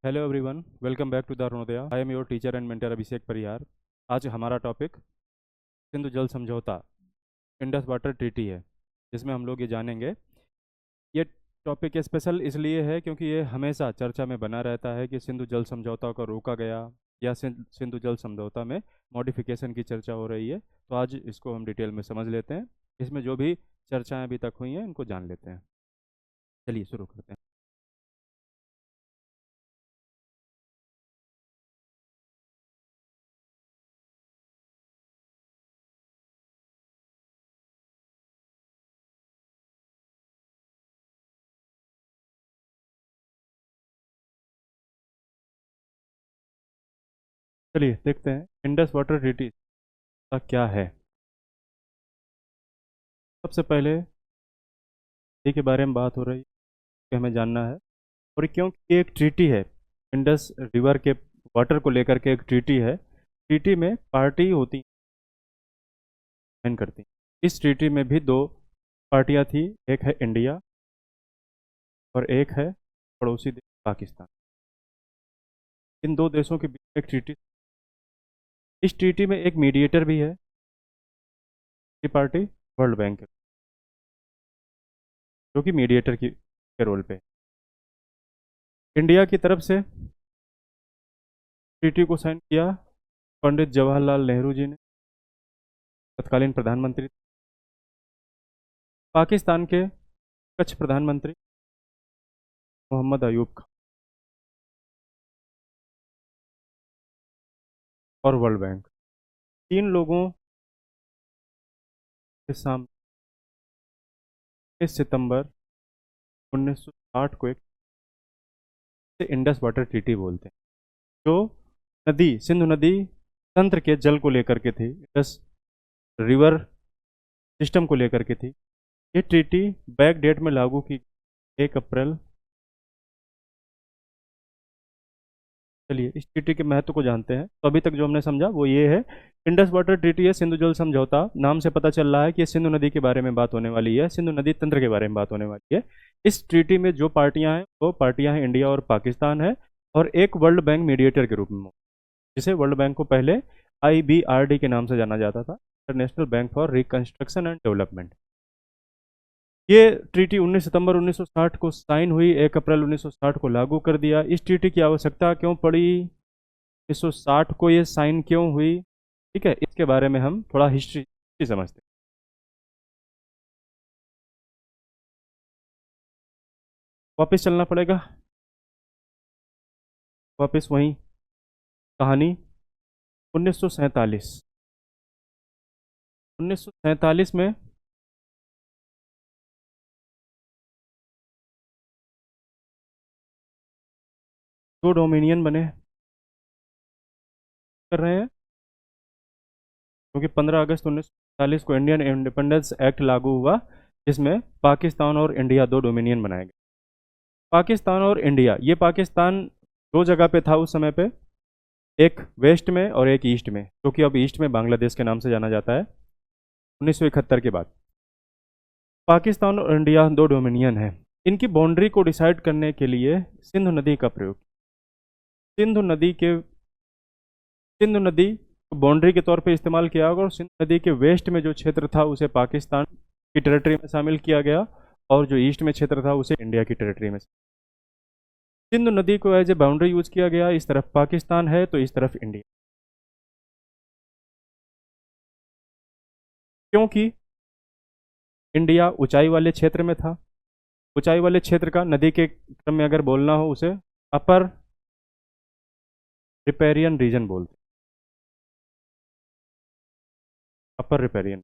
Hello everyone, welcome back to the Arunodaya. I am your teacher and mentor Abhishek Parihar. आज हमारा topic Sindhu जल समझौता, Indus water treaty है, जिसमें हम लोग ये जानेंगे। ये टॉपिक स्पेशल इसलिए है क्योंकि ये हमेशा चर्चा में बना रहता है कि सिंधु जल समझौता को रोका गया या सिंधु जल समझौता में मॉडिफिकेशन की चर्चा हो रही है। तो आज इसको हम डिटेल में समझ लेते हैं। इसमें जो भी चर्चाएं अभी तक हुई हैं इनको जान लेते हैं। चलिए शुरू करते हैं। चलिए देखते हैं इंडस वाटर ट्रीटी का क्या है। सबसे पहले नदी के बारे में बात हो रही है कि हमें जानना है, और क्योंकि ये एक ट्रीटी है, इंडस रिवर के वाटर को लेकर के एक ट्रीटी है। ट्रीटी में पार्टी होती साइन करती। इस ट्रीटी में भी दो पार्टियां थी, एक है इंडिया और एक है पड़ोसी देश पाकिस्तान। इन दो देशों के बीच एक ट्रीटी। इस ट्रीटी में एक मीडिएटर भी है। ये पार्टी वर्ल्ड बैंक है, जो कि मीडिएटर के रोल पे है। इंडिया की तरफ से ट्रीटी को साइन किया पंडित जवाहरलाल नेहरू जी ने, तत्कालीन प्रधानमंत्री। पाकिस्तान के कच्छ प्रधानमंत्री मोहम्मद अयूब खान और वर्ल्ड बैंक, तीन लोगों के सामने 19 सितंबर 1960 को एक इंडस वाटर ट्रीटी बोलते हैं, जो नदी सिंधु नदी तंत्र के जल को लेकर के थी, इंडस रिवर सिस्टम को लेकर के थी। ये ट्रीटी बैक डेट में लागू की 1 अप्रैल। चलिए इस ट्रीटी के महत्व को जानते हैं। तो अभी तक जो हमने समझा वो ये है, इंडस वाटर ट्रीटी है सिंधु जल समझौता। नाम से पता चल रहा है कि ये सिंधु नदी के बारे में बात होने वाली है, सिंधु नदी तंत्र के बारे में बात होने वाली है। इस ट्रीटी में जो पार्टियां हैं वो पार्टियां हैं इंडिया और पाकिस्तान है, और एक वर्ल्ड बैंक मीडिएटर के रूप में, जिसे वर्ल्ड बैंक को पहले IBRD के नाम से जाना जाता था, international bank for reconstruction and development. ये ट्रीटी 19 सितंबर 1960 को साइन हुई, 1 अप्रैल 1960 को लागू कर दिया। इस ट्रीटी की आवश्यकता क्यों पड़ी, 1960 को ये साइन क्यों हुई, ठीक है, इसके बारे में हम थोड़ा हिस्ट्री समझते हैं। वापस चलना पड़ेगा, वापस वही कहानी। 1947 1947 में दो डोमिनियन बने कर रहे हैं, क्योंकि 15 अगस्त 1947 को इंडियन इंडिपेंडेंस एक्ट लागू हुआ, जिसमें पाकिस्तान और इंडिया दो डोमिनियन बनाए गए। पाकिस्तान और इंडिया, ये पाकिस्तान दो जगह पे था उस समय पे, एक वेस्ट में और एक ईस्ट में, जो कि अब ईस्ट में बांग्लादेश के नाम से जाना जाता है। 1971 के बाद पाकिस्तान और इंडिया दो डोमिनियन है। इनकी बाउंड्री को डिसाइड करने के लिए सिंधु नदी का प्रयोग, सिंधु नदी के सिंधु नदी को बाउंड्री के तौर पे इस्तेमाल किया गया, और सिंधु नदी के वेस्ट में जो क्षेत्र था उसे पाकिस्तान की टेरिटरी में शामिल किया गया, और जो ईस्ट में क्षेत्र था उसे इंडिया की टेरिटरी में। सिंधु नदी को एज ए बाउंड्री यूज किया गया, इस तरफ पाकिस्तान है तो इस तरफ इंडिया। क्योंकि इंडिया ऊंचाई वाले क्षेत्र में था, ऊंचाई वाले क्षेत्र का नदी के क्रम में अगर बोलना हो उसे अपर रिपेरियन रीजन बोलते हैं, अपर रिपेरियन।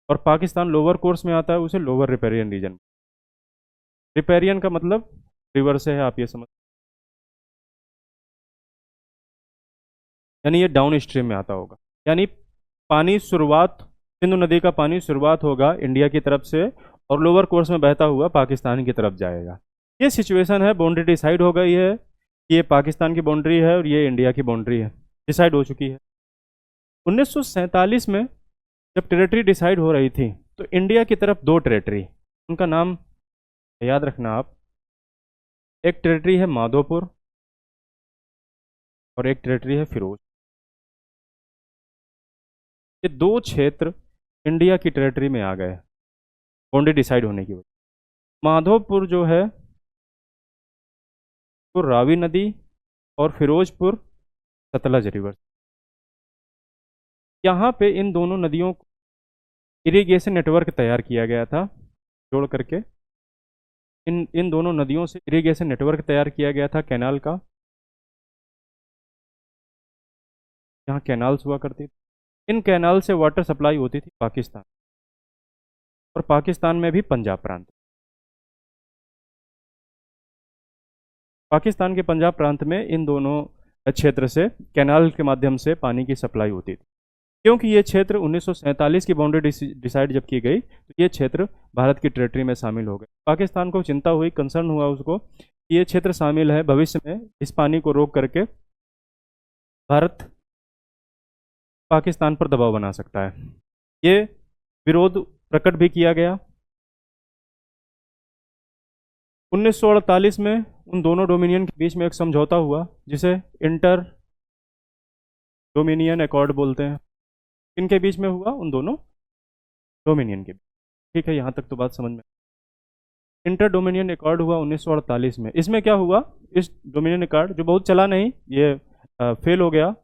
और पाकिस्तान लोअर कोर्स में आता है, उसे लोअर रिपेरियन रीजन। रिपेरियन का मतलब रिवर से है, आप ये समझ, यानी ये डाउन स्ट्रीम में आता होगा। यानी पानी शुरुआत, सिंधु नदी का पानी शुरुआत होगा इंडिया की तरफ से और लोअर कोर्स में बहता हुआ पाकिस्तान की तरफ जाएगा। ये सिचुएशन है, बाउंड्री डिसाइड हो गई है कि ये पाकिस्तान की बाउंड्री है और ये इंडिया की बाउंड्री है, डिसाइड हो चुकी है। 1947 में जब टेरिटरी डिसाइड हो रही थी तो इंडिया की तरफ दो टेरिटरी, उनका नाम याद रखना आप, एक टेरिटरी है माधोपुर और एक टेरिटरी है फिरोज। ये दो क्षेत्र इंडिया की टेरिटरी में आ गए बाउंड्री डिसाइड होने की वजह। माधोपुर जो है वो रावी नदी और फिरोजपुर सतलज रिवर। यहाँ पे इन दोनों नदियों को इरिगेशन नेटवर्क तैयार किया गया था जोड़ करके। इन इन दोनों नदियों से इरिगेशन नेटवर्क तैयार किया गया था कैनाल का। यहाँ कैनाल्स हुआ करती थी। इन कैनाल से वाटर सप्लाई होती थी पाकिस्तान, और पाकिस्तान में भी पंजाब प्रांत। पाकिस्तान के पंजाब प्रांत में इन दोनों क्षेत्र से कैनाल के माध्यम से पानी की सप्लाई होती थी। क्योंकि ये क्षेत्र 1947 की बाउंड्री डिसाइड जब की गई तो ये क्षेत्र भारत की टेरिटरी में शामिल हो गए। पाकिस्तान को चिंता हुई, कंसर्न हुआ उसको कि ये क्षेत्र शामिल है, भविष्य में इस पानी को रोक करके भारत पाकिस्तान पर दबाव बना सकता है। ये विरोध प्रकट भी किया गया। 1948 में उन दोनों डोमिनियन के बीच में एक समझौता हुआ जिसे इंटर डोमिनियन अकॉर्ड बोलते हैं। किनके बीच में हुआ? उन दोनों डोमिनियन के बीच। ठीक है, यहाँ तक तो बात समझ में। इंटर डोमिनियन अकॉर्ड हुआ 1948 में। इसमें क्या हुआ, इस डोमिनियन अकॉर्ड जो बहुत चला नहीं, ये फेल हो गया।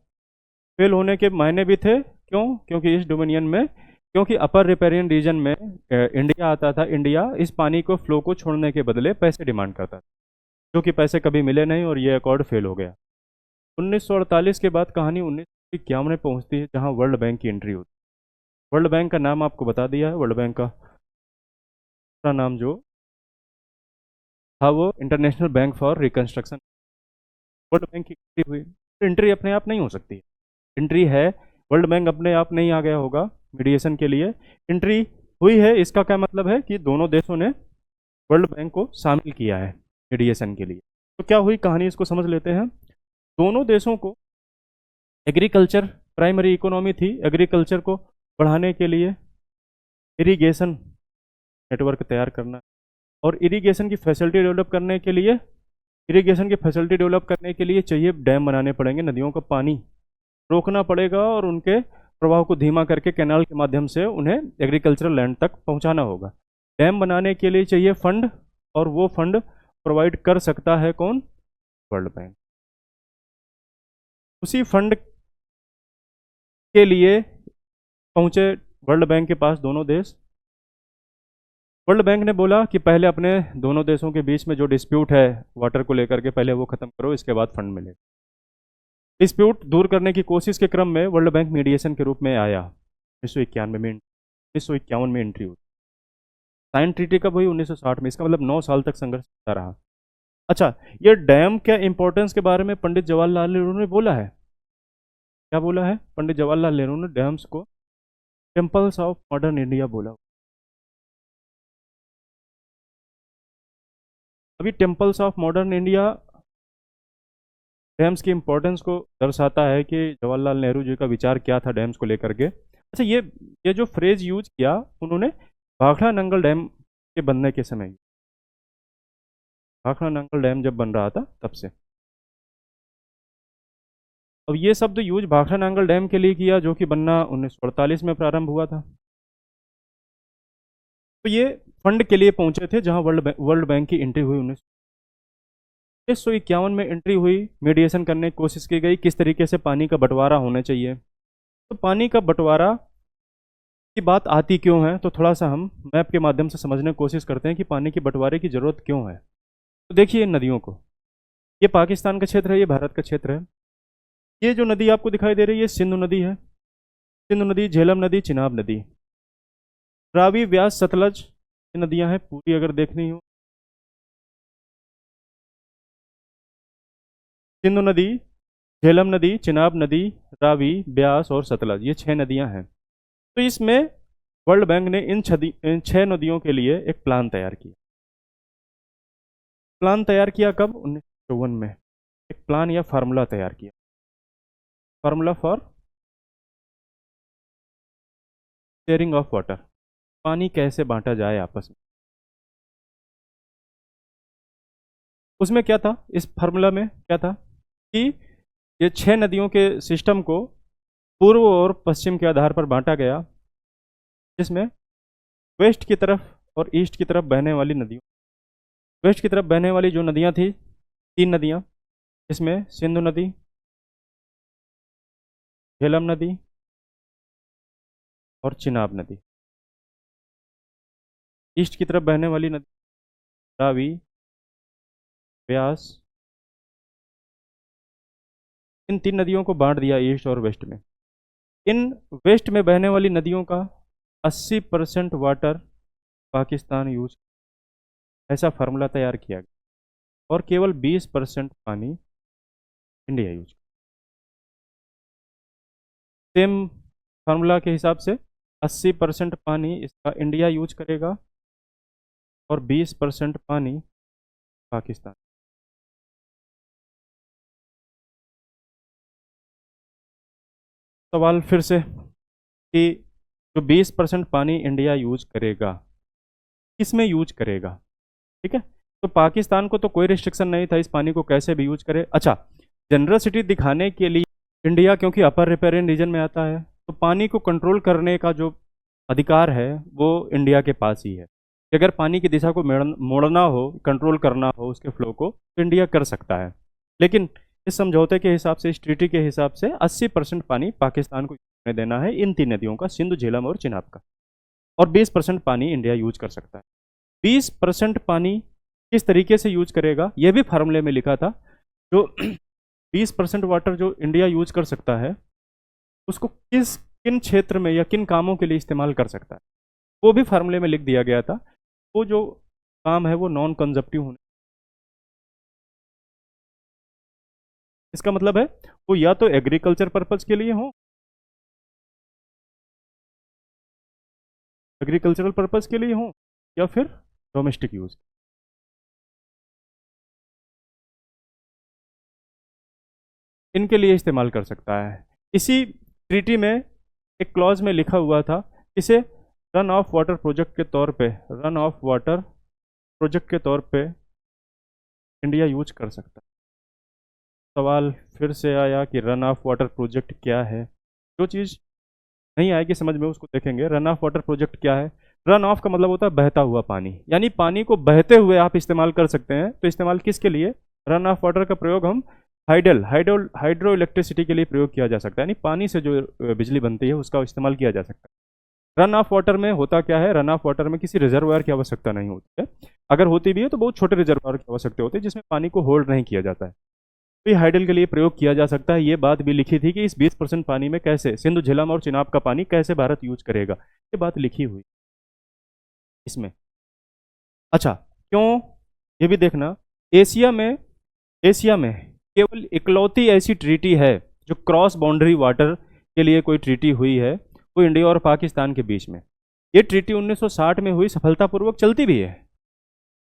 फेल होने के मायने भी थे। क्यों? क्योंकि इस डोमिनियन में, क्योंकि अपर रिपेरियन रीजन में इंडिया आता था। इंडिया इस पानी को फ्लो को छोड़ने के बदले पैसे डिमांड करता था, जो कि पैसे कभी मिले नहीं और ये अकॉर्ड फेल हो गया। 1948 के बाद कहानी 1951 में पहुंचती है, जहां वर्ल्ड बैंक की एंट्री होती है। वर्ल्ड बैंक का नाम आपको बता दिया है। वर्ल्ड बैंक का दूसरा नाम जो था वो international bank for reconstruction. World bank की एंट्री हुई। एंट्री अपने आप नहीं हो सकती, एंट्री है, वर्ल्ड बैंक अपने आप नहीं आ गया होगा मीडिएशन के लिए। एंट्री हुई है, इसका क्या मतलब है कि दोनों देशों ने वर्ल्ड बैंक को शामिल किया है मीडिएशन के लिए। तो क्या हुई कहानी, इसको समझ लेते हैं। दोनों देशों को एग्रीकल्चर प्राइमरी इकोनॉमी थी। एग्रीकल्चर को बढ़ाने के लिए इरिगेशन नेटवर्क तैयार करना, और इरिगेशन की फैसिलिटी डेवलप करने के लिए, चाहिए डैम बनाने पड़ेंगे। नदियों का पानी रोकना पड़ेगा और उनके प्रवाह को धीमा करके कैनाल के माध्यम से उन्हें एग्रीकल्चरल लैंड तक पहुंचाना होगा। डैम बनाने के लिए चाहिए फंड, और वो फंड प्रोवाइड कर सकता है कौन? World bank. उसी फंड के लिए पहुंचे वर्ल्ड बैंक के पास दोनों देश। वर्ल्ड बैंक ने बोला कि पहले अपने दोनों देशों के बीच में जो डिस्प्यूट है वाटर को लेकर के, पहले वो खत्म करो, इसके बाद फंड मिलेगा। डिस्प्यूट दूर करने की कोशिश के क्रम में वर्ल्ड बैंक मीडिएशन के रूप में आया। 1951 में एंट्री हुई। साइन ट्रीटी कब हुई? 1960 में। इसका मतलब 9 साल तक संघर्ष चलता रहा। अच्छा, ये डैम के इंपॉर्टेंस के बारे में पंडित जवाहरलाल नेहरू ने बोला है। क्या बोला है पंडित जवाहरलाल नेहरू ने? डैम्स को टेम्पल्स ऑफ मॉडर्न इंडिया बोला। अभी temples of modern India dams की इंपॉर्टेंस को दर्शाता है कि जवाहरलाल नेहरू जी का विचार क्या था डैम्स को लेकर के। अच्छा, ये जो फ्रेज यूज किया उन्होंने भाखड़ा नंगल डैम के बनने के समय, भाखड़ा नंगल डैम जब बन रहा था तब से। अब ये शब्द यूज भाखड़ा नांगल डैम के लिए किया जो कि बनना 1948 में प्रारंभ हुआ था। तो ये फंड के लिए पहुंचे थे, जहां वर्ल्ड बैंक की एंट्री हुई 1951 में एंट्री हुई। मीडिएशन करने की कोशिश की गई, किस तरीके से पानी का बंटवारा होना चाहिए। तो पानी का बंटवारा की बात आती क्यों है, तो थोड़ा सा हम मैप के माध्यम से समझने की कोशिश करते हैं कि पानी के बंटवारे की जरूरत क्यों है। तो देखिए इन नदियों को, ये पाकिस्तान का क्षेत्र है, ये भारत का क्षेत्र है। ये जो नदी आपको दिखाई दे रही है, सिंधु नदी है। सिंधु नदी, झेलम नदी, चिनाब नदी, रावी, व्यास, सतलज, ये नदियां हैं पूरी अगर देखनी हो। सिंधु नदी, झेलम नदी, चिनाब नदी, रावी, ब्यास और सतलज, ये 6 नदियां हैं। तो इसमें वर्ल्ड बैंक ने इन 6 नदियों के लिए एक प्लान तैयार किया। प्लान तैयार किया कब? 1954 में। एक प्लान या फार्मूला तैयार किया, formula for sharing of water, पानी कैसे बांटा जाए आपस में। उसमें क्या था, इस फार्मूला में क्या था कि ये 6 नदियों के सिस्टम को पूर्व और पश्चिम के आधार पर बांटा गया, जिसमें वेस्ट की तरफ और ईस्ट की तरफ बहने वाली नदियों, वेस्ट की तरफ बहने वाली जो नदियां थी, 3 नदियां, इसमें सिंधु नदी, झेलम नदी और चिनाब नदी। ईस्ट की तरफ बहने वाली नदी रावी, ब्यास, इन 3 नदियों को बांट दिया ईस्ट और वेस्ट में। इन वेस्ट में बहने वाली नदियों का 80% वाटर पाकिस्तान यूज, ऐसा फार्मूला तैयार किया गया, और केवल 20% पानी इंडिया यूज। सेम फार्मूला के हिसाब से 80% पानी इसका इंडिया यूज करेगा और 20% पानी पाकिस्तान। सवाल फिर से कि जो 20% पानी इंडिया यूज करेगा, किसमें यूज करेगा? ठीक है, तो पाकिस्तान को तो कोई रिस्ट्रिक्शन नहीं था इस पानी को कैसे भी यूज करे। अच्छा, जनरसिटी दिखाने के लिए इंडिया क्योंकि अपर रिपेरियन रीजन में आता है, तो पानी को कंट्रोल करने का जो अधिकार है वो इंडिया के पास ही है कि अगर पानी की दिशा को मोड़ना हो, कंट्रोल करना हो उसके फ्लो को, तो इंडिया कर सकता है। लेकिन इस समझौते के हिसाब से, इस ट्रीटी के हिसाब से 80% पानी पाकिस्तान को देना है, इन 3 नदियों का, सिंधु, झेलम और चिनाब का, और 20% पानी इंडिया यूज कर सकता है। 20% पानी किस तरीके से यूज करेगा यह भी फार्मूले में लिखा था। जो 20% वाटर जो इंडिया यूज कर सकता है, उसको किन क्षेत्र में या किन कामों के लिए इस्तेमाल कर सकता है, वो भी फार्मूले में लिख दिया गया था। वो जो काम है वो नॉन कंजप्टिव होने, इसका मतलब है वो या तो एग्रीकल्चर पर्पज के लिए हो, एग्रीकल्चरल पर्पज के लिए हो, या फिर डोमेस्टिक यूज। इनके लिए इस्तेमाल कर सकता है। इसी ट्रीटी में एक क्लॉज में लिखा हुआ था, इसे रन ऑफ वाटर प्रोजेक्ट के तौर पे, रन ऑफ वाटर प्रोजेक्ट के तौर पे इंडिया यूज कर सकता है। सवाल फिर से आया कि रन ऑफ वाटर प्रोजेक्ट क्या है। जो चीज़ नहीं आएगी समझ में उसको देखेंगे। रन ऑफ वाटर प्रोजेक्ट क्या है? रन ऑफ का मतलब होता है बहता हुआ पानी, यानी पानी को बहते हुए आप इस्तेमाल कर सकते हैं। तो इस्तेमाल किसके लिए? रन ऑफ वाटर का प्रयोग हम हाइड्रो इलेक्ट्रिसिटी के लिए प्रयोग किया जा सकता है, यानी पानी से जो बिजली बनती है उसका इस्तेमाल किया जा सकता है। रन ऑफ वाटर में होता क्या है? रन ऑफ वाटर में किसी रिजर्वायर की आवश्यकता नहीं होती है, अगर होती भी है तो बहुत छोटे रिजर्वायर की आवश्यकता होती है जिसमें पानी को होल्ड नहीं किया जाता है। तो ये हाइडल के लिए प्रयोग किया जा सकता है। ये बात भी लिखी थी कि इस 20% पानी में कैसे सिंधु, झेलम और चिनाब का पानी कैसे भारत यूज करेगा, ये बात लिखी हुई इसमें। अच्छा, क्यों, ये भी देखना। एशिया में केवल इकलौती ऐसी ट्रीटी है जो क्रॉस बाउंड्री वाटर के लिए कोई ट्रीटी हुई है, वो इंडिया और पाकिस्तान के बीच में। ये ट्रीटी 1960 में हुई, सफलतापूर्वक चलती भी है।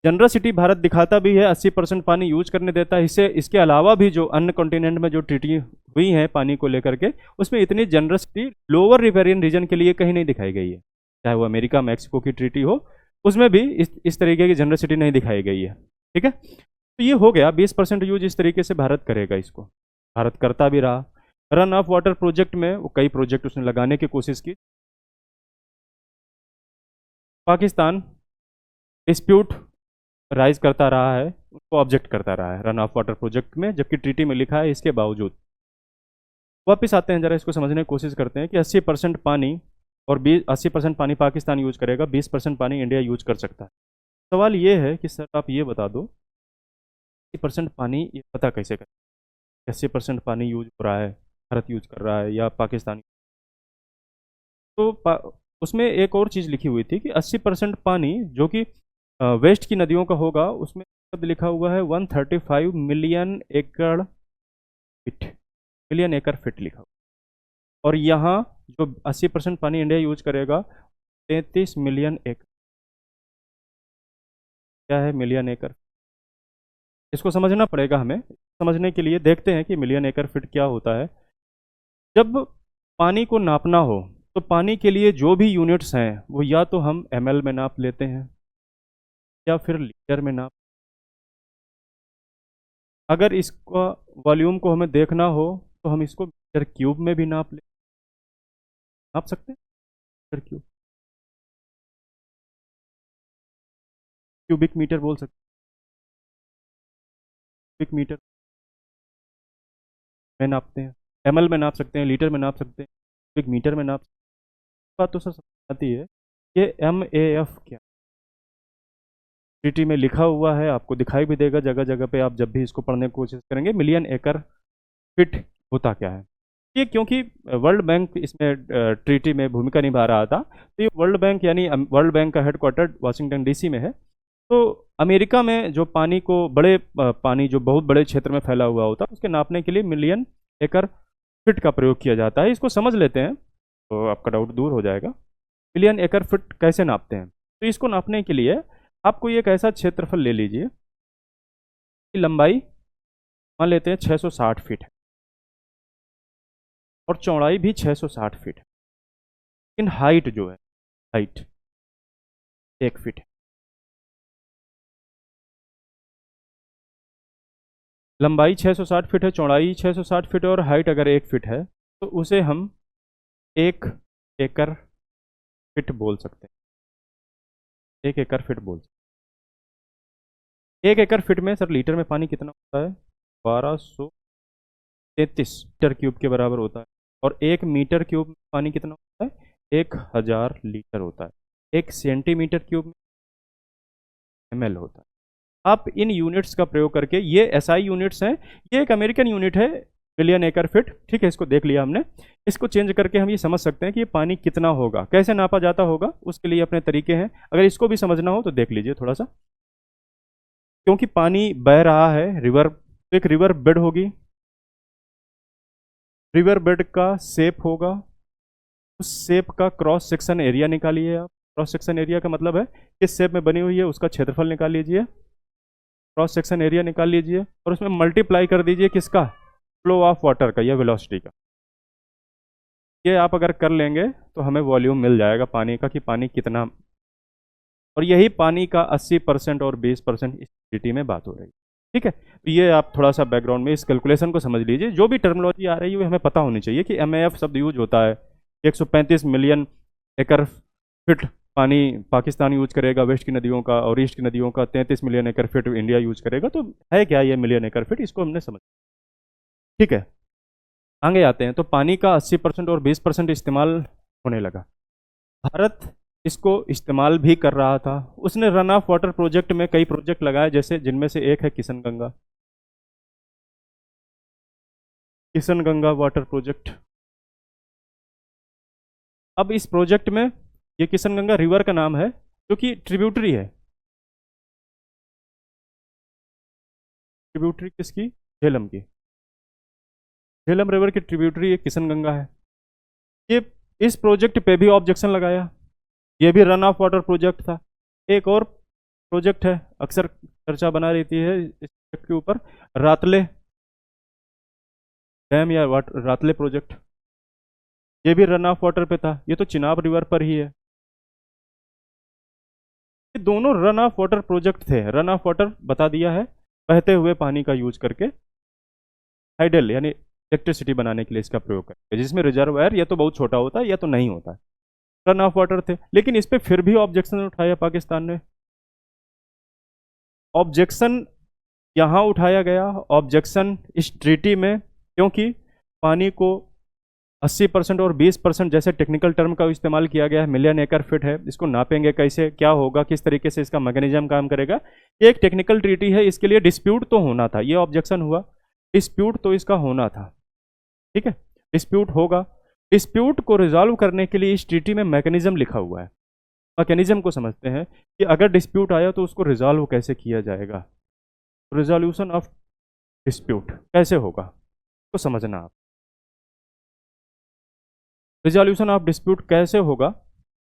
जनरसिटी भारत दिखाता भी है, 80% पानी यूज करने देता है। इसके अलावा भी जो अन्य कॉन्टिनेंट में जो ट्रीटी हुई है पानी को लेकर के, उसमें इतनी जनरसिटी लोअर रिपेरियन रीजन के लिए कहीं नहीं दिखाई गई है। चाहे वो अमेरिका मैक्सिको की ट्रीटी हो, उसमें भी इस तरीके की जनरसिटी नहीं दिखाई गई है। ठीक है, तो ये हो गया 20% यूज इस तरीके से भारत करेगा, इसको भारत करता भी रहा। रन ऑफ वाटर प्रोजेक्ट में वो कई प्रोजेक्ट उसने लगाने की कोशिश की। पाकिस्तान डिस्प्यूट राइज करता रहा है, उसको ऑब्जेक्ट करता रहा है रन ऑफ वाटर प्रोजेक्ट में, जबकि ट्रीटी में लिखा है इसके बावजूद। वापस आते हैं, जरा इसको समझने की कोशिश करते हैं कि 80% पानी और 80% पानी पाकिस्तान यूज करेगा, 20% पानी इंडिया यूज कर सकता है। सवाल ये है कि सर आप ये बता दो 80% पानी ये पता कैसे करें, 80% पानी यूज हो रहा है, भारत यूज कर रहा है या पाकिस्तान? तो उसमें एक और चीज़ लिखी हुई थी कि 80% पानी जो कि वेस्ट की नदियों का होगा, उसमें शब्द लिखा हुआ है 135 मिलियन एकड़ फीट, मिलियन एकड़ फीट लिखा हुआ। और यहाँ जो 80% पानी इंडिया यूज करेगा 33 मिलियन एकड़। क्या है मिलियन एकड़? इसको समझना पड़ेगा हमें। समझने के लिए देखते हैं कि मिलियन एकड़ फीट क्या होता है। जब पानी को नापना हो तो पानी के लिए जो भी यूनिट्स हैं वो या तो हम ml में नाप लेते हैं या फिर लीटर में नाप, अगर इसका वॉल्यूम को हमें देखना हो तो हम इसको मीटर क्यूब में भी नाप सकते हैं। मीटर क्यूब, क्यूबिक मीटर बोल सकते हैं। क्यूबिक मीटर में नापते हैं, ml में नाप सकते हैं, लीटर में नाप सकते हैं, क्यूबिक मीटर में नाप सकते हैं। बात तो सर समझ आती है। ये MAF क्या ट्रीटी में लिखा हुआ है, आपको दिखाई भी देगा जगह जगह पे, आप जब भी इसको पढ़ने की कोशिश करेंगे। मिलियन एकड़ फिट होता क्या है ये, क्योंकि वर्ल्ड बैंक इसमें ट्रीटी में भूमिका निभा रहा था, तो ये वर्ल्ड बैंक यानी वर्ल्ड बैंक का हेडक्वार्टर वाशिंगटन DC में है। तो अमेरिका में जो पानी को पानी जो बहुत बड़े क्षेत्र में फैला हुआ होता है उसके नापने के लिए मिलियन एकड़ फिट का प्रयोग किया जाता है। इसको समझ लेते हैं तो आपका डाउट दूर हो जाएगा। मिलियन एकड़ फिट कैसे नापते हैं, तो इसको नापने के लिए आपको ये एक ऐसा क्षेत्रफल ले लीजिए कि लंबाई मान लेते हैं 660 फीट है और चौड़ाई भी 660 फीट है, लेकिन हाइट जो है, हाइट 1 फीट है। लंबाई 660 फीट है, चौड़ाई 660 फीट है और हाइट अगर 1 फीट है तो उसे हम 1 एकड़ फिट बोल सकते हैं। 1 एकड़ फिट बोल सकते हैं। 1 एकड़ फिट में सर लीटर में पानी कितना होता है? 1233 मीटर क्यूब के बराबर होता है। और 1 मीटर क्यूब में पानी कितना होता है? 1000 लीटर होता है। 1 सेंटीमीटर क्यूब में ml होता है। आप इन यूनिट्स का प्रयोग करके, ये SI यूनिट्स हैं, ये एक अमेरिकन यूनिट है मिलियन एकड़ फिट, ठीक है, इसको देख लिया हमने। इसको चेंज करके हम ये समझ सकते हैं कि ये पानी कितना होगा, कैसे नापा जाता होगा, उसके लिए अपने तरीके हैं। अगर इसको भी समझना हो तो देख लीजिए थोड़ा सा। क्योंकि पानी बह रहा है, रिवर, तो एक रिवर बेड होगी, रिवर बेड का शेप होगा, उस शेप का क्रॉस सेक्शन एरिया निकालिए आप। क्रॉस सेक्शन एरिया का मतलब है किस शेप में बनी हुई है उसका क्षेत्रफल निकाल लीजिए, क्रॉस सेक्शन एरिया निकाल लीजिए और उसमें मल्टीप्लाई कर दीजिए किसका? फ्लो ऑफ वाटर का या वेलोसिटी का। ये आप अगर कर लेंगे तो हमें वॉल्यूम मिल जाएगा पानी का, कि पानी कितना। और यही पानी का 80% और 20% इस सिटी में बात हो रही है, ठीक है। तो ये आप थोड़ा सा बैकग्राउंड में इस कैलकुलेशन को समझ लीजिए। जो भी टर्मिनोलॉजी आ रही है वो हमें पता होनी चाहिए कि MAF शब्द यूज होता है। 135 मिलियन एकड़ फिट पानी पाकिस्तान यूज करेगा वेस्ट की नदियों का, और ईस्ट की नदियों का 33 मिलियन एकड़ फिट इंडिया यूज करेगा। तो है क्या ये मिलियन एकड़ फिट, इसको हमने समझ, ठीक है। आगे आते हैं। तो पानी का 80% और 20% इस्तेमाल होने लगा। भारत इसको इस्तेमाल भी कर रहा था। उसने रन ऑफ वाटर प्रोजेक्ट में कई प्रोजेक्ट लगाए, जैसे जिनमें से एक है किशन गंगा, किशन गंगा वाटर प्रोजेक्ट। अब इस प्रोजेक्ट में, ये किशन गंगा रिवर का नाम है जो कि ट्रिब्यूटरी है। ट्रिब्यूटरी किसकी? झेलम की। झेलम रिवर की ट्रिब्यूटरी एक किशन गंगा है। ये इस प्रोजेक्ट पे भी ऑब्जेक्शन लगाया। ये भी रन ऑफ वाटर प्रोजेक्ट था। एक और प्रोजेक्ट है, अक्सर चर्चा बना रहती है इस प्रोजेक्ट के ऊपर, रातले डैम या रातले प्रोजेक्ट। ये भी रन ऑफ वाटर पे था, ये तो चिनाब रिवर पर ही है। ये दोनों रन ऑफ वाटर प्रोजेक्ट थे। रन ऑफ वाटर बता दिया है, बहते हुए पानी का यूज करके हाइडल यानी इलेक्ट्रिसिटी बनाने के लिए इसका प्रयोग करके, जिसमें रिजर्वायर या तो बहुत छोटा होता है या तो नहीं होता है। रन ऑफ वाटर थे, लेकिन इस पे फिर भी ऑब्जेक्शन उठाया पाकिस्तान ने। ऑब्जेक्शन यहाँ उठाया गया, ऑब्जेक्शन इस ट्रीटी में, क्योंकि पानी को 80% और 20% जैसे टेक्निकल टर्म का इस्तेमाल किया गया है। मिलियन एकड़ फिट है, इसको नापेंगे कैसे, क्या होगा, किस तरीके से इसका मैकेनिज्म काम करेगा, ये एक टेक्निकल ट्रीटी है। इसके लिए डिस्प्यूट तो होना था, ये ऑब्जेक्शन हुआ, डिस्प्यूट तो इसका होना था, ठीक है। डिस्प्यूट होगा, डिस्प्यूट को रिजॉल्व करने के लिए इस ट्रीटी में मैकेनिज्म लिखा हुआ है। मैकेनिज्म को समझते हैं कि अगर डिस्प्यूट आया तो उसको रिजॉल्व कैसे किया जाएगा। रिजोल्यूशन ऑफ डिस्प्यूट कैसे होगा तो समझना आप। रिजोल्यूशन ऑफ डिस्प्यूट कैसे होगा?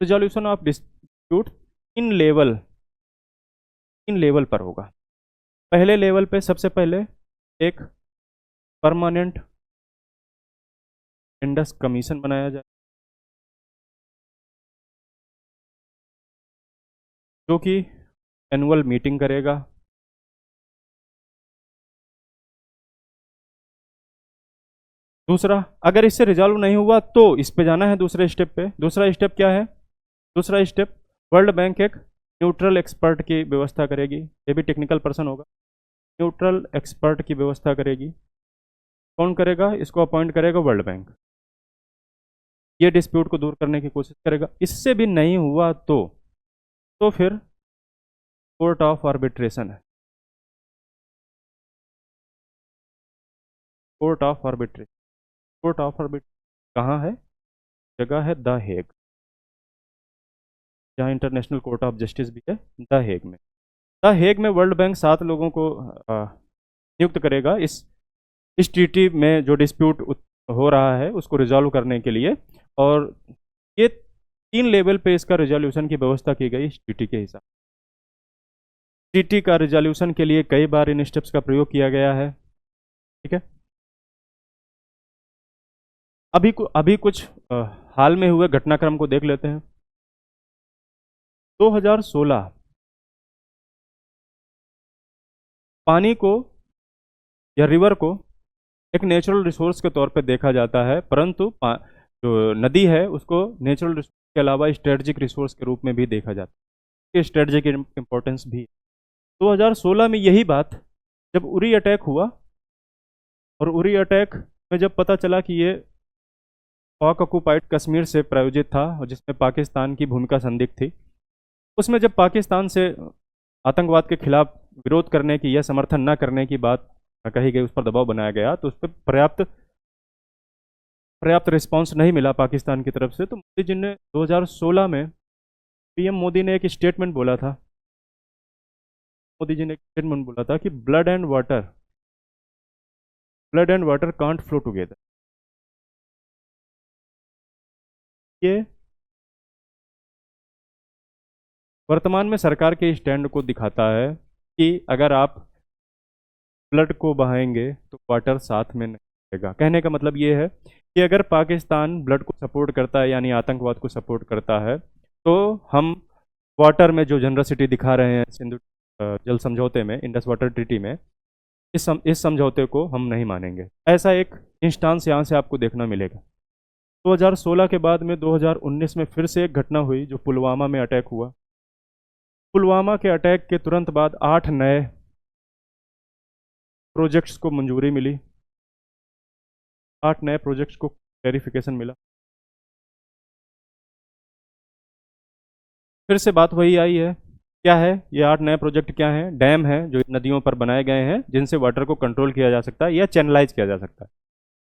Resolution of dispute in level पर होगा। पहले लेवल पे सबसे पहले एक परमानेंट इंडस कमीशन बनाया जाए, जो कि एनुअल मीटिंग करेगा, दूसरा, अगर इससे रिजॉल्व नहीं हुआ तो इस पे जाना है दूसरे स्टेप पे। दूसरा स्टेप क्या है? दूसरा स्टेप, वर्ल्ड बैंक एक न्यूट्रल एक्सपर्ट की व्यवस्था करेगी, ये भी टेक्निकल पर्सन होगा, न्यूट्रल एक्सपर्ट की व्यवस्था करेगी। कौन करेगा? इसको अपॉइंट करेगा वर्ल्ड बैंक। ये डिस्प्यूट को दूर करने की कोशिश करेगा। इससे भी नहीं हुआ तो फिर कोर्ट ऑफ आर्बिट्रेशन है, court of arbitration. Court of arbitration कहाँ है? जगह है द हेग, जहाँ इंटरनेशनल कोर्ट ऑफ जस्टिस भी है, द हेग में। द हेग में वर्ल्ड बैंक 7 लोगों को नियुक्त करेगा इस ट्रीटी में जो डिस्प्यूट हो रहा है उसको रिजॉल्व करने के लिए। और ये 3 लेवल पे इसका रिजोल्यूशन की व्यवस्था की गई इस ट्रीटी के हिसाब। ट्रीटी का रिजोल्यूशन के लिए कई बार इन स्टेप्स का प्रयोग किया गया है। ठीक है, अभी कुछ हाल में हुए घटनाक्रम को देख लेते हैं। 2016 पानी को या रिवर को एक नेचुरल रिसोर्स के तौर पे देखा जाता है, परंतु जो नदी है उसको नेचुरल रिसोर्स के अलावा स्ट्रेटजिक रिसोर्स के रूप में भी देखा जाता है, स्ट्रेटजिक इंपॉर्टेंस भी। 2016 में यही बात जब उरी अटैक हुआ, और उरी अटैक में जब पता चला कि ये पाक ऑक्युपाइड कश्मीर से प्रायोजित था और जिसमें पाकिस्तान की भूमिका संदिग्ध थी, उसमें जब पाकिस्तान से आतंकवाद के खिलाफ विरोध करने की या समर्थन न करने की बात कही गई, उस पर दबाव बनाया गया, तो उस पर पर्याप्त रिस्पांस नहीं मिला पाकिस्तान की तरफ से। तो मोदी जी ने 2016 में पीएम मोदी ने एक स्टेटमेंट बोला था, मोदी जी ने एक स्टेटमेंट बोला था कि blood and water can't flow together. ये वर्तमान में सरकार के स्टैंड को दिखाता है कि अगर आप ब्लड को बहाएंगे तो वाटर साथ में नहीं रहेगा। कहने का मतलब ये है कि अगर पाकिस्तान ब्लड को सपोर्ट करता है यानी आतंकवाद को सपोर्ट करता है, तो हम वाटर में जो जनरसिटी दिखा रहे हैं सिंधु जल समझौते में, इंडस वाटर ट्रीटी में, इस समझौते को हम नहीं मानेंगे। ऐसा एक इंस्टांस यहाँ से आपको देखना मिलेगा। 2016 के बाद में 2019 में फिर से एक घटना हुई जो पुलवामा में अटैक हुआ। पुलवामा के अटैक के तुरंत बाद 8 नए प्रोजेक्ट्स को मंजूरी मिली, 8 नए प्रोजेक्ट्स को क्लैरिफिकेशन मिला। फिर से बात वही आई है, क्या है ये 8 नए प्रोजेक्ट? क्या है? डैम है जो नदियों पर बनाए गए हैं जिनसे वाटर को कंट्रोल किया जा सकता है या चैनलाइज किया जा सकता है,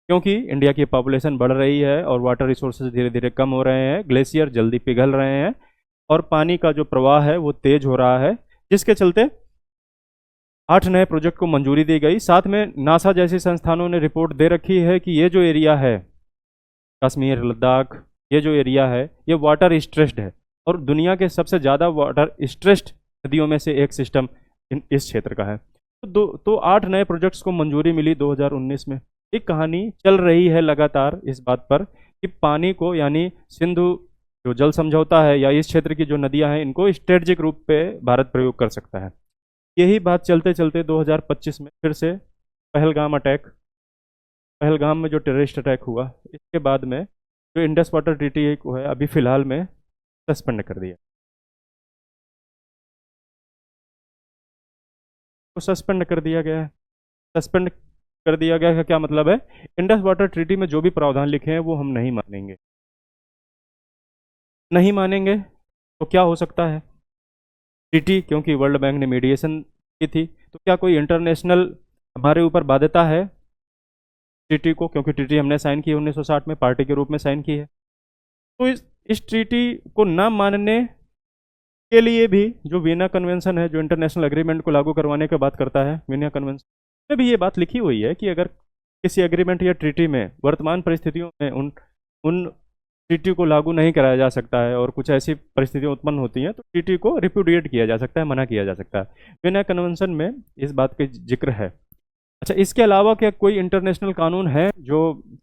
क्योंकि इंडिया की पॉपुलेशन बढ़ रही है और वाटर रिसोर्सेज धीरे धीरे कम हो रहे हैं, ग्लेशियर जल्दी पिघल रहे हैं और पानी का जो प्रवाह है वो तेज हो रहा है, जिसके चलते 8 नए प्रोजेक्ट को मंजूरी दी गई। साथ में नासा जैसी संस्थानों ने रिपोर्ट दे रखी है कि ये जो एरिया है कश्मीर लद्दाख, ये जो एरिया है ये वाटर स्ट्रेस्ड है और दुनिया के सबसे ज़्यादा वाटर स्ट्रेस्ड नदियों में से एक सिस्टम इस क्षेत्र का है। तो 8 नए प्रोजेक्ट्स को मंजूरी मिली 2019 में। एक कहानी चल रही है लगातार इस बात पर कि पानी को यानी सिंधु जो जल समझौता है या इस क्षेत्र की जो नदियां हैं इनको स्ट्रेटजिक रूप पे भारत प्रयोग कर सकता है। यही बात चलते चलते 2025 में फिर से पहलगाम में जो टेररिस्ट अटैक हुआ, इसके बाद में जो इंडस वाटर ट्रीटी को है अभी फिलहाल में सस्पेंड कर दिया। तो सस्पेंड कर दिया गया है। सस्पेंड कर दिया गया है क्या मतलब है? इंडस वाटर ट्रीटी में जो भी प्रावधान लिखे हैं वो हम नहीं मानेंगे। नहीं मानेंगे तो क्या हो सकता है? ट्रीटी, क्योंकि वर्ल्ड बैंक ने मीडिएशन की थी, तो क्या कोई इंटरनेशनल हमारे ऊपर बाध्यता है ट्रीटी को? क्योंकि ट्रीटी हमने साइन की 1960 में, पार्टी के रूप में साइन की है। तो इस ट्रीटी को न मानने के लिए भी जो वीना कन्वेंशन है, जो इंटरनेशनल एग्रीमेंट को लागू करवाने की बात करता है, वीना कन्वेंशन में भी ये बात लिखी हुई है कि अगर किसी एग्रीमेंट या ट्रीटी में वर्तमान परिस्थितियों में उन ट्रीटी को लागू नहीं कराया जा सकता है और कुछ ऐसी परिस्थितियां उत्पन्न होती हैं तो ट्रीटी को रिप्यूडिएट किया जा सकता है, मना किया जा सकता है। वीना कन्वेंशन में इस बात का जिक्र है। अच्छा, इसके अलावा क्या कोई इंटरनेशनल कानून है जो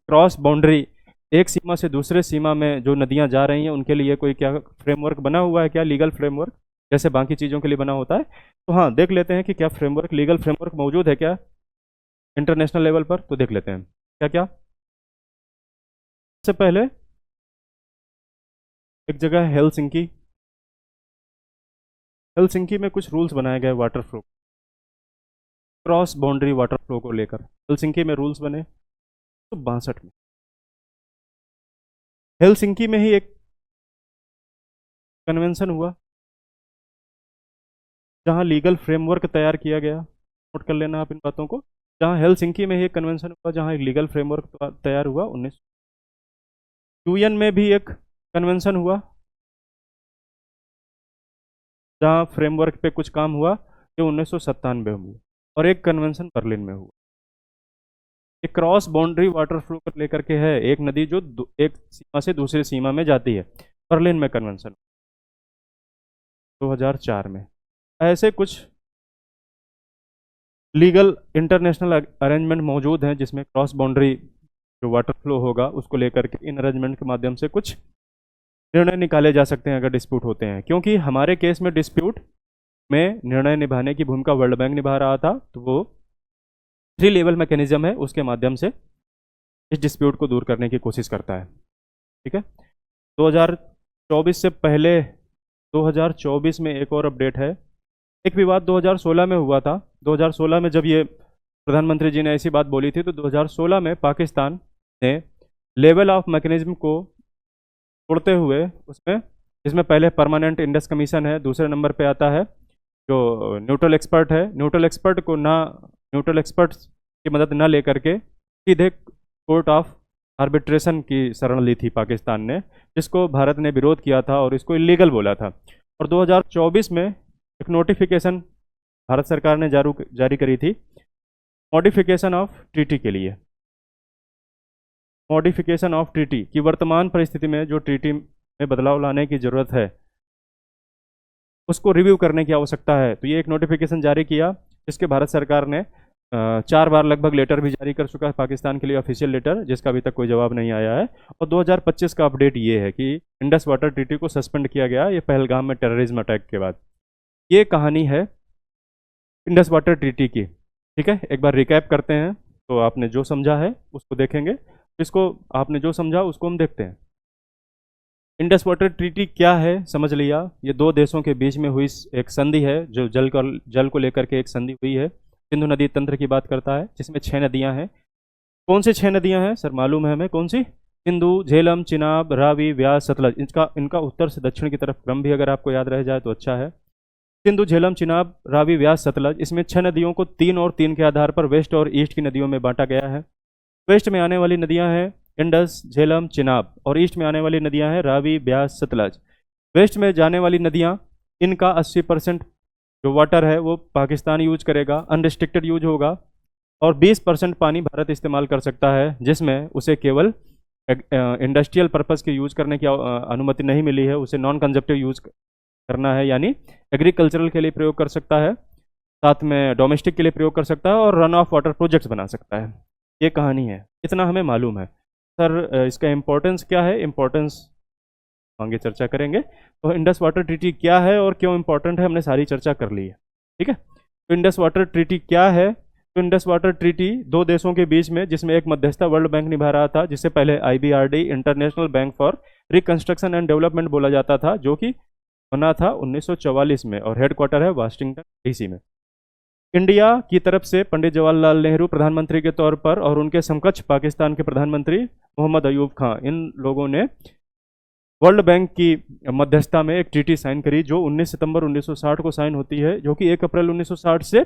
क्रॉस बाउंड्री, एक सीमा से दूसरे सीमा में जो नदियां जा रही हैं उनके लिए कोई क्या फ्रेमवर्क बना हुआ है क्या? लीगल फ्रेमवर्क जैसे बाकी चीज़ों के लिए बना होता है? तो हाँ, देख लेते हैं कि क्या लीगल फ्रेमवर्क मौजूद है क्या इंटरनेशनल लेवल पर। तो देख लेते हैं क्या क्या सबसे पहले एक जगह है हेलसिंकी। हेलसिंकी में कुछ रूल्स बनाए गए water flow, cross boundary water flow को लेकर। हेलसिंकी में रूल्स बने तो 62 में। हेलसिंकी में ही एक कन्वेंशन हुआ जहां लीगल फ्रेमवर्क तैयार किया गया। नोट कर लेना आप इन बातों को। जहां हेलसिंकी में ही एक कन्वेंशन हुआ जहां एक लीगल फ्रेमवर्क तैयार हुआ 19। यूएन में भी एक कन्वेंशन हुआ जहां फ्रेमवर्क पे कुछ काम हुआ, जो 1997 में हुआ। और एक कन्वेंशन बर्लिन में हुआ। एक क्रॉस बाउंड्री वाटर फ्लो कर लेकर के है, एक नदी जो एक सीमा से दूसरी सीमा में जाती है। बर्लिन में कन्वेंशन 2004 में। ऐसे कुछ लीगल इंटरनेशनल अरेंजमेंट मौजूद हैं जिसमें क्रॉस बाउंड्री जो वाटर फ्लो होगा उसको लेकर के इन अरेंजमेंट के माध्यम से कुछ निर्णय निकाले जा सकते हैं अगर डिस्प्यूट होते हैं। क्योंकि हमारे केस में डिस्प्यूट में निर्णय निभाने की भूमिका वर्ल्ड बैंक निभा रहा था, तो वो 3 लेवल मैकेनिज्म है, उसके माध्यम से इस डिस्प्यूट को दूर करने की कोशिश करता है। ठीक है। 2024 से पहले 2024 में एक और अपडेट है। एक विवाद 2016 में हुआ था। 2016 में जब ये प्रधानमंत्री जी ने ऐसी बात बोली थी, तो 2016 में पाकिस्तान ने लेवल ऑफ मैकेनिज्म को तोड़ते हुए उसमें, इसमें पहले परमानेंट इंडस कमीशन है, दूसरे नंबर पे आता है जो न्यूट्रल एक्सपर्ट है। न्यूट्रल एक्सपर्ट को ना, न्यूट्रल एक्सपर्ट की मदद ना लेकर के सीधे कोर्ट ऑफ आर्बिट्रेशन की शरण ली थी पाकिस्तान ने, जिसको भारत ने विरोध किया था और इसको इलीगल बोला था। और 2024 में एक नोटिफिकेशन भारत सरकार ने जारी करी थी मॉडिफिकेशन ऑफ ट्रीटी के लिए। मॉडिफिकेशन ऑफ ट्रीटी की वर्तमान परिस्थिति में जो ट्रीटी में बदलाव लाने की ज़रूरत है उसको रिव्यू करने की आवश्यकता है। तो ये एक नोटिफिकेशन जारी किया, जिसके भारत सरकार ने 4 बार लगभग लेटर भी जारी कर चुका है पाकिस्तान के लिए, ऑफिशियल लेटर, जिसका अभी तक कोई जवाब नहीं आया है। और 2025 का अपडेट ये है कि इंडस वाटर ट्रीटी को सस्पेंड किया गया, ये पहलगाम में टेररिज्म अटैक के बाद। ये कहानी है इंडस वाटर ट्रीटी की। ठीक है, एक बार रिकैप करते हैं। तो आपने जो समझा है उसको देखेंगे, इसको आपने जो समझा उसको हम देखते हैं। इंडस वाटर ट्रीटी क्या है समझ लिया। ये 2 देशों के बीच में हुई एक संधि है, जो जल को लेकर के एक संधि हुई है। सिंधु नदी तंत्र की बात करता है, जिसमें 6 नदियां हैं। कौन सी 6 नदियां हैं सर, मालूम है हमें कौन सी? सिंधु, झेलम, चिनाब, रावी, व्यास, सतलज। इनका उत्तर से दक्षिण की तरफ क्रम भी अगर आपको याद रह जाए तो अच्छा है। सिंधु, झेलम, चिनाब, रावी, व्यास, सतलज। इसमें 6 नदियों को 3 और 3 के आधार पर वेस्ट और ईस्ट की नदियों में बांटा गया है। वेस्ट में आने वाली नदियां हैं इंडस, झेलम, चिनाब, और ईस्ट में आने वाली नदियां हैं रावी, ब्यास, सतलज। वेस्ट में जाने वाली नदियां, इनका 80% जो वाटर है वो पाकिस्तान यूज करेगा, अनरिस्ट्रिक्टेड यूज होगा, और 20% पानी भारत इस्तेमाल कर सकता है, जिसमें उसे केवल इंडस्ट्रियल पर्पस के यूज करने की अनुमति नहीं मिली है। उसे नॉन कंजप्टिव यूज करना है, यानी एग्रीकल्चरल के लिए प्रयोग कर सकता है, साथ में डोमेस्टिक के लिए प्रयोग कर सकता है, और रन ऑफ वाटर प्रोजेक्ट्स बना सकता है। ये कहानी है, इतना हमें मालूम है। सर इसका इम्पोर्टेंस क्या है? इम्पोर्टेंस आगे चर्चा करेंगे। तो इंडस वाटर ट्रीटी क्या है और क्यों इम्पोर्टेंट है, हमने सारी चर्चा कर ली है। ठीक है, तो इंडस वाटर ट्रीटी क्या है? तो इंडस वाटर ट्रीटी 2 देशों के बीच में, जिसमें एक मध्यस्थता वर्ल्ड बैंक निभा रहा था, जिससे पहले IBRD, international bank for reconstruction and development बोला जाता था, जो कि बना था 1944 में, और हेडक्वार्टर है वाशिंगटन DC में। इंडिया की तरफ से पंडित जवाहरलाल नेहरू प्रधानमंत्री के तौर पर, और उनके समकक्ष पाकिस्तान के प्रधानमंत्री मोहम्मद अयूब खां, इन लोगों ने वर्ल्ड बैंक की मध्यस्थता में एक ट्रीटी साइन करी, जो 19 सितंबर 1960 को साइन होती है, जो कि 1 अप्रैल 1960 से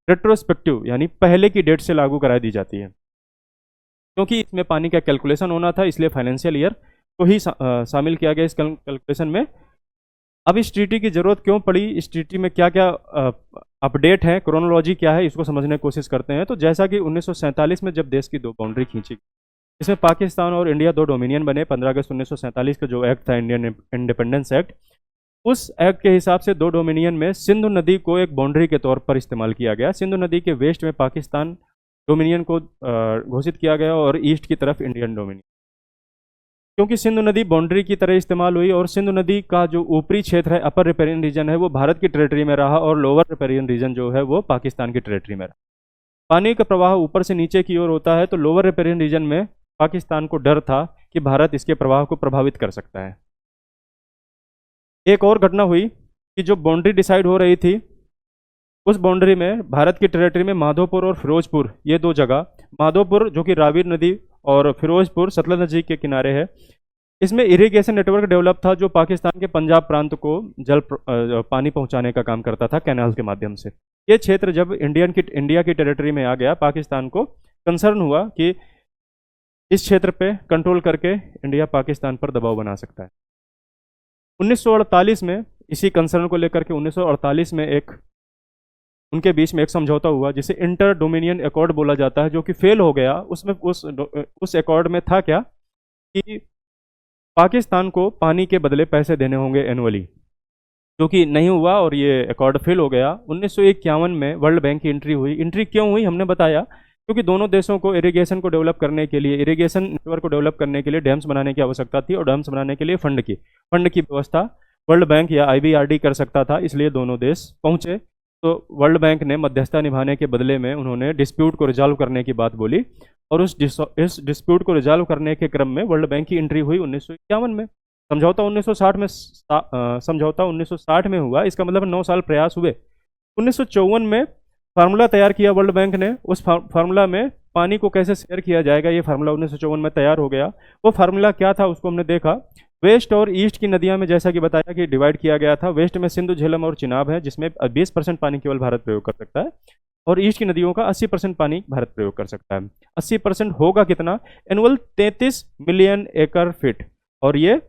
रेट्रोस्पेक्टिव यानी पहले की डेट से लागू करा दी जाती है। क्योंकि इसमें पानी का कैलकुलेशन होना था, इसलिए फाइनेंशियल ईयर को ही शामिल किया गया इस कैलकुलेशन में। अब इस ट्रीटी की जरूरत क्यों पड़ी, इस ट्रीटी में क्या क्या अपडेट है, क्रोनोलॉजी क्या है, इसको समझने की कोशिश करते हैं। तो जैसा कि 1947 में जब देश की 2 बाउंड्री खींची, इसमें पाकिस्तान और इंडिया 2 डोमिनियन बने। 15 अगस्त 1947 का जो एक्ट था, इंडियन इंडिपेंडेंस एक्ट, उस एक्ट के हिसाब से 2 डोमिनियन में सिंधु नदी को एक बाउंड्री के तौर पर इस्तेमाल किया गया। सिंधु नदी के वेस्ट में पाकिस्तान डोमिनियन को घोषित किया गया, और ईस्ट की तरफ इंडियन डोमिनियन। क्योंकि सिंधु नदी बाउंड्री की तरह इस्तेमाल हुई, और सिंधु नदी का जो ऊपरी क्षेत्र है, अपर रिपेरियन रीजन है, वो भारत की टेरिटरी में रहा, और लोअर रिपेरियन रीजन जो है वो पाकिस्तान की टेरिटरी में रहा। पानी का प्रवाह ऊपर से नीचे की ओर होता है, तो लोअर रिपेरियन रीजन में पाकिस्तान को डर था कि भारत इसके प्रवाह को प्रभावित कर सकता है। एक और घटना हुई कि जो बाउंड्री डिसाइड हो रही थी, उस बाउंड्री में भारत की टेरिटरी में माधोपुर और फिरोजपुर, ये दो जगह, माधोपुर जो कि रावी नदी और फिरोजपुर सतलज नदी के किनारे है, इसमें इरिगेशन नेटवर्क डेवलप था जो पाकिस्तान के पंजाब प्रांत को पानी पहुंचाने का काम करता था कैनाल के माध्यम से। ये क्षेत्र जब इंडिया की टेरिटरी में आ गया, पाकिस्तान को कंसर्न हुआ कि इस क्षेत्र पे कंट्रोल करके इंडिया पाकिस्तान पर दबाव बना सकता है। 1948 में इसी कंसर्न को लेकर के 1948 में उनके बीच में एक समझौता हुआ जिसे इंटर डोमिनियन एकॉर्ड बोला जाता है, जो कि फेल हो गया। उसमें उस एकॉर्ड में था क्या कि पाकिस्तान को पानी के बदले पैसे देने होंगे एनुअली, जो कि नहीं हुआ और ये एकॉर्ड फेल हो गया। 1951 में वर्ल्ड बैंक की एंट्री हुई। एंट्री क्यों हुई हमने बताया, क्योंकि दोनों देशों को इरिगेशन को डेवलप करने के लिए, इरिगेशन नेटवर्क को डेवलप करने के लिए डैम्स बनाने की आवश्यकता थी, और डैम्स बनाने के लिए फंड की व्यवस्था वर्ल्ड बैंक या IBRD कर सकता था, इसलिए दोनों देश पहुंचे। तो वर्ल्ड बैंक ने मध्यस्थता निभाने के बदले में उन्होंने डिस्प्यूट को रिजॉल्व करने की बात बोली, और इस डिस्प्यूट को रिजॉल्व करने के क्रम में वर्ल्ड बैंक की एंट्री हुई 1951 में। समझौता 1960 में हुआ, इसका मतलब 9 साल प्रयास हुए। 1954 में फार्मूला तैयार किया वर्ल्ड बैंक ने। उस फार्मूला में पानी को कैसे शेयर किया जाएगा, ये फार्मूला 1954 में तैयार हो गया। वो फार्मूला क्या था उसको हमने देखा। वेस्ट और ईस्ट की नदियां में जैसा कि बताया कि डिवाइड किया गया था। वेस्ट में सिंधु, झेलम और चिनाब है, जिसमें 20% पानी केवल भारत प्रयोग कर सकता है, और ईस्ट की नदियों का 80% पानी भारत प्रयोग कर सकता है। 80% होगा कितना? एनुअल 33 मिलियन एकड़ फीट, और ये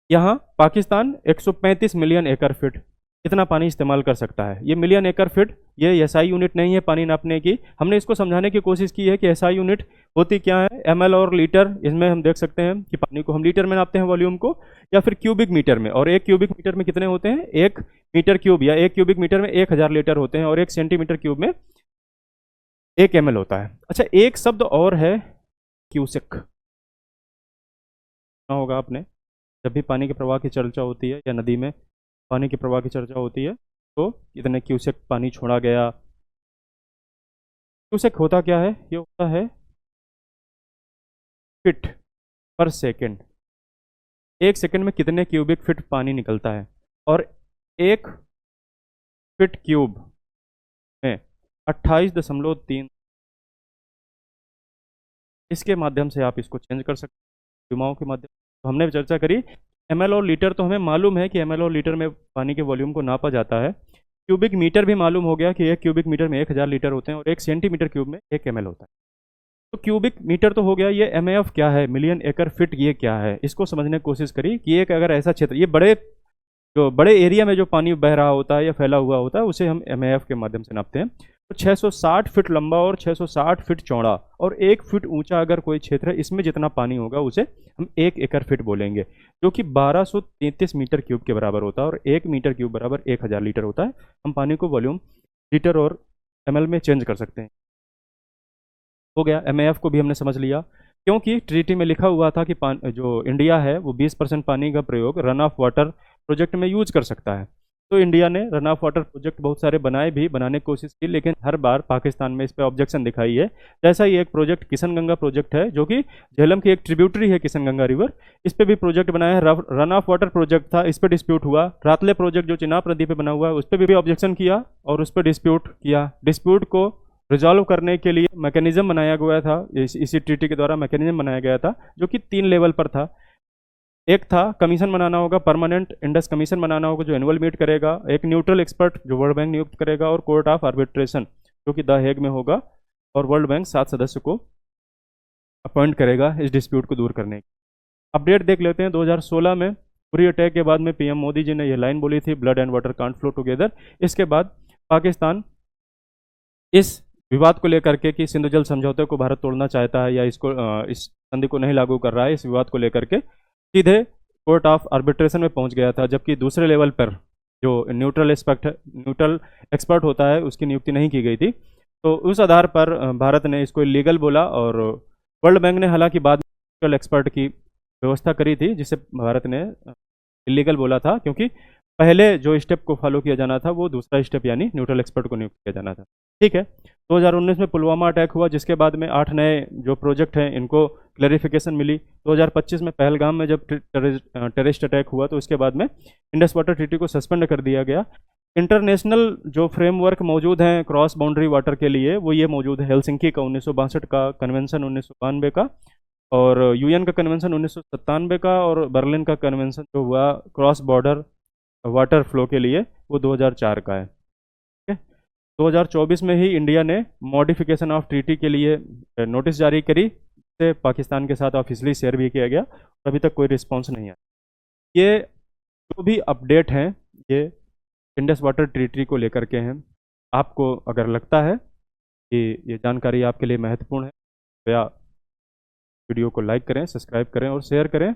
यहाँ पाकिस्तान 135 मिलियन एकड़ फीट इतना पानी इस्तेमाल कर सकता है। ये मिलियन एकड़ फीट, ये SI यूनिट नहीं है पानी नापने की। हमने इसको समझाने की कोशिश की है कि SI यूनिट होती क्या है, ml और लीटर। इसमें हम देख सकते हैं कि पानी को हम लीटर में नापते हैं वॉल्यूम को, या फिर क्यूबिक मीटर में। और 1 क्यूबिक मीटर में कितने होते हैं? 1 मीटर क्यूब, या 1 क्यूबिक मीटर में 1000 लीटर होते हैं, और 1 सेंटीमीटर क्यूब में 1 ml होता है। अच्छा, एक शब्द और है, क्यूसेक। सुना होगा आपने, जब भी पानी के प्रवाह की चर्चा होती है या नदी में पानी के प्रवाह की चर्चा होती है तो इतने क्यूसेक पानी छोड़ा गया। क्यूसेक होता क्या है? ये होता है फीट पर सेकेंड। 1 सेकेंड में कितने क्यूबिक फीट पानी निकलता है, और 1 फीट क्यूब में 28.3। इसके माध्यम से आप इसको चेंज कर सकते हैं विमाओं के माध्यम। तो हमने चर्चा करी ml और लीटर, तो हमें मालूम है कि ml और लीटर में पानी के वॉल्यूम को नापा जाता है। क्यूबिक मीटर भी मालूम हो गया कि 1 क्यूबिक मीटर में 1000 लीटर होते हैं, और 1 सेंटीमीटर क्यूब में 1 ml होता है। तो क्यूबिक मीटर तो हो गया। ये MAF क्या है, मिलियन एकड़ फीट, ये क्या है, इसको समझने की कोशिश करी कि एक अगर ऐसा क्षेत्र, ये बड़े एरिया में जो पानी बह रहा होता है या फैला हुआ होता है, उसे हम MAF के माध्यम से नापते हैं। तो 660 फीट लंबा और 660 फीट चौड़ा और 1 फीट ऊंचा अगर कोई क्षेत्र है, इसमें जितना पानी होगा उसे हम 1 एकड़ फीट बोलेंगे, जो कि 1233 मीटर क्यूब के बराबर होता है, और 1 मीटर क्यूब बराबर 1000 लीटर होता है। हम पानी को वॉल्यूम लीटर और ml में चेंज कर सकते हैं। हो गया, MAF को भी हमने समझ लिया, क्योंकि ट्रीटी में लिखा हुआ था कि जो इंडिया है वो 20% पानी का प्रयोग रन ऑफ वाटर प्रोजेक्ट में यूज कर सकता है। तो इंडिया ने रन ऑफ वाटर प्रोजेक्ट बहुत सारे बनाने की कोशिश की, लेकिन हर बार पाकिस्तान में इस पर ऑब्जेक्शन दिखाई है। जैसा ही एक प्रोजेक्ट किशन गंगा प्रोजेक्ट है, जो कि झेलम की एक ट्रिब्यूटरी है किशन गंगा रिवर, इस पर भी प्रोजेक्ट बनाया है, रन ऑफ वाटर प्रोजेक्ट था, इस पर डिस्प्यूट हुआ। रातले प्रोजेक्ट जो चिनाब नदी पे बना हुआ है, उस पर भी ऑब्जेक्शन किया और उस पर डिस्प्यूट किया। डिस्प्यूट को रिजॉल्व करने के लिए मैकेनिज्म बनाया गया था, इसी ट्रीटी के द्वारा मैकेनिज्म बनाया गया था, जो कि 3 लेवल पर था। एक था कमीशन बनाना होगा, परमानेंट इंडस कमीशन बनाना होगा जो एनुअल मीट करेगा, एक न्यूट्रल एक्सपर्ट जो वर्ल्ड बैंक नियुक्त करेगा, और कोर्ट ऑफ आर्बिट्रेशन जो कि द हेग में होगा, और वर्ल्ड बैंक 7 सदस्य को अपॉइंट करेगा इस डिस्प्यूट को दूर करने की। अपडेट देख लेते हैं। 2016 में उरी अटैक के बाद में PM मोदी जी ने यह लाइन बोली थी, blood and water can't flow together. इसके बाद पाकिस्तान इस विवाद को लेकर के कि सिंधु जल समझौते को भारत तोड़ना चाहता है या इस संधि को नहीं लागू कर रहा है, इस विवाद को लेकर के सीधे कोर्ट ऑफ आर्बिट्रेशन में पहुंच गया था। जबकि दूसरे लेवल पर जो न्यूट्रल एक्सपर्ट होता है उसकी नियुक्ति नहीं की गई थी। तो उस आधार पर भारत ने इसको इलीगल बोला, और वर्ल्ड बैंक ने हालांकि बाद में न्यूट्रल एक्सपर्ट की व्यवस्था करी थी, जिसे भारत ने इलीगल बोला था, क्योंकि पहले जो स्टेप को फॉलो किया जाना था वो दूसरा स्टेप यानी न्यूट्रल एक्सपर्ट को नियुक्त किया जाना था। ठीक है, 2019 में पुलवामा अटैक हुआ, जिसके बाद में 8 नए जो प्रोजेक्ट हैं इनको क्लैरिफिकेशन मिली। 2025 में पहलगाम में जब टेररिस्ट अटैक हुआ तो उसके बाद में इंडस वाटर ट्रीटी को सस्पेंड कर दिया गया। इंटरनेशनल जो फ्रेमवर्क मौजूद हैं क्रॉस बाउंड्री वाटर के लिए वो ये मौजूद है, हेलसिंकी का 1962 का, कन्वेंशन 1992 का, और यूएन का कन्वेंशन 1997 का, और बर्लिन का कन्वेंशन जो हुआ क्रॉस बॉर्डर वाटर फ्लो के लिए वो 2004 का है। ठीक है, 2024 में ही इंडिया ने मॉडिफिकेशन ऑफ ट्रीटी के लिए नोटिस जारी करी, से पाकिस्तान के साथ ऑफिशियली शेयर भी किया गया, और अभी तक कोई रिस्पॉन्स नहीं आया। ये जो भी अपडेट हैं ये इंडस वाटर ट्रीटी को लेकर के हैं। आपको अगर लगता है कि ये जानकारी आपके लिए महत्वपूर्ण है, तो या वीडियो को लाइक करें, सब्सक्राइब करें और शेयर करें।